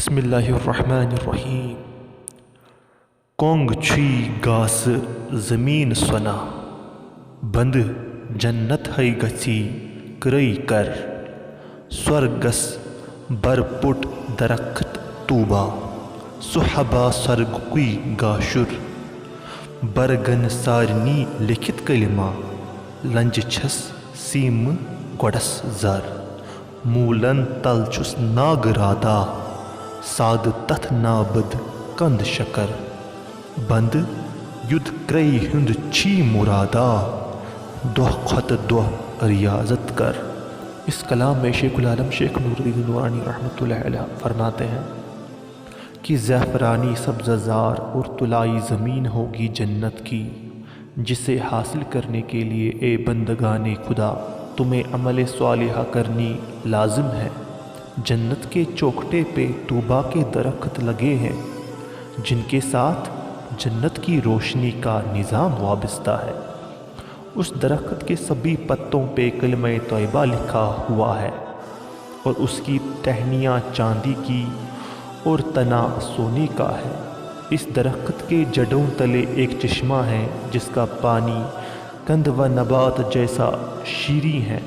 بسم اللہ الرحمن الرحیم کونگ چھوئی گاس زمین سونا بند جنت ہے گچھی کرئی کر سورگس بر پٹ درخت طوبہ صحبا سرگ کوئی گاشر برگن سارنی لکھت کلمہ لنج چھس سیم گوڑس زر مولن تل چھس ناگ رادا ساد تتھ نابد کند شکر بند ید کرئی ہند چھی مرادا دہ کھت دہ ریاضت کر۔ اس کلام میں شیخ العالم شیخ نور الدین نورانی رحمۃ اللہ علیہ فرماتے ہیں کہ زعفرانی سبزہ زار اور طلائی زمین ہوگی جنت کی، جسے حاصل کرنے کے لیے اے بندگان خدا تمہیں عمل صالحہ کرنی لازم ہے۔ جنت کے چوکھٹے پہ طوبہ کے درخت لگے ہیں جن کے ساتھ جنت کی روشنی کا نظام وابستہ ہے۔ اس درخت کے سبھی پتوں پہ کلمہ طیبہ لکھا ہوا ہے اور اس کی ٹہنیاں چاندی کی اور تنا سونے کا ہے۔ اس درخت کے جڑوں تلے ایک چشمہ ہے جس کا پانی کند و نبات جیسا شیریں ہے۔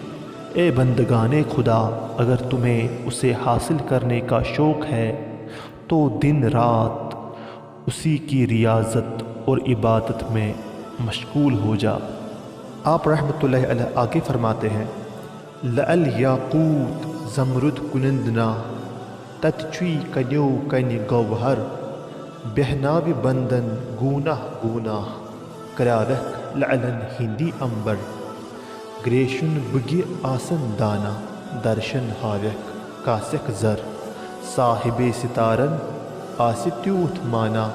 اے بندگان خدا، اگر تمہیں اسے حاصل کرنے کا شوق ہے تو دن رات اسی کی ریاضت اور عبادت میں مشغول ہو جا۔ آپ رحمۃ اللہ علیہ آگے فرماتے ہیں لعل یاقوت زمرد کنندنا تتچوی کنیو کن گوہر بہناوی بندن گونہ گونہ کرارک لعلن ہندی امبر گریشن بگی آسن دانا درشن ہاوک کاسک زر صاحب ستارن آستیوت مانا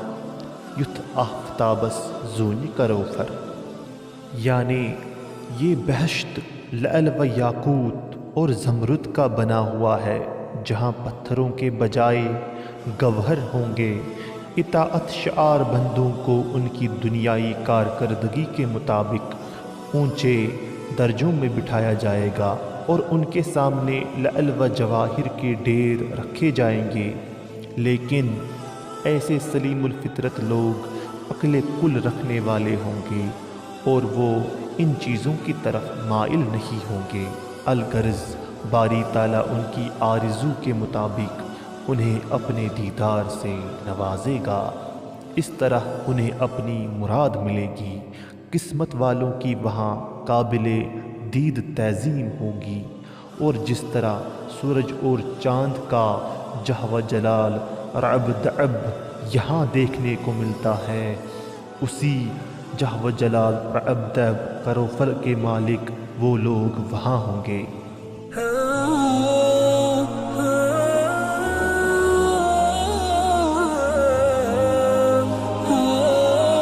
یت آفتابس زونی کروفر۔ یعنی یہ بہشت لعل و یاقوت اور زمرد کا بنا ہوا ہے جہاں پتھروں کے بجائے گوہر ہوں گے۔ اطاعت شعار بندوں کو ان کی دنیائی کارکردگی کے مطابق اونچے درجوں میں بٹھایا جائے گا اور ان کے سامنے لعل و جواہر کے ڈھیر رکھے جائیں گے، لیکن ایسے سلیم الفطرت لوگ عقل کل رکھنے والے ہوں گے اور وہ ان چیزوں کی طرف مائل نہیں ہوں گے۔ الغرض باری تعالیٰ ان کی آرزو کے مطابق انہیں اپنے دیدار سے نوازے گا، اس طرح انہیں اپنی مراد ملے گی۔ قسمت والوں کی وہاں قابل دید تعظیم ہوگی، اور جس طرح سورج اور چاند کا جہ جلال رعب دعب یہاں دیکھنے کو ملتا ہے، اسی جہ جلال رعب دعب کروفر کے مالک وہ لوگ وہاں ہوں گے۔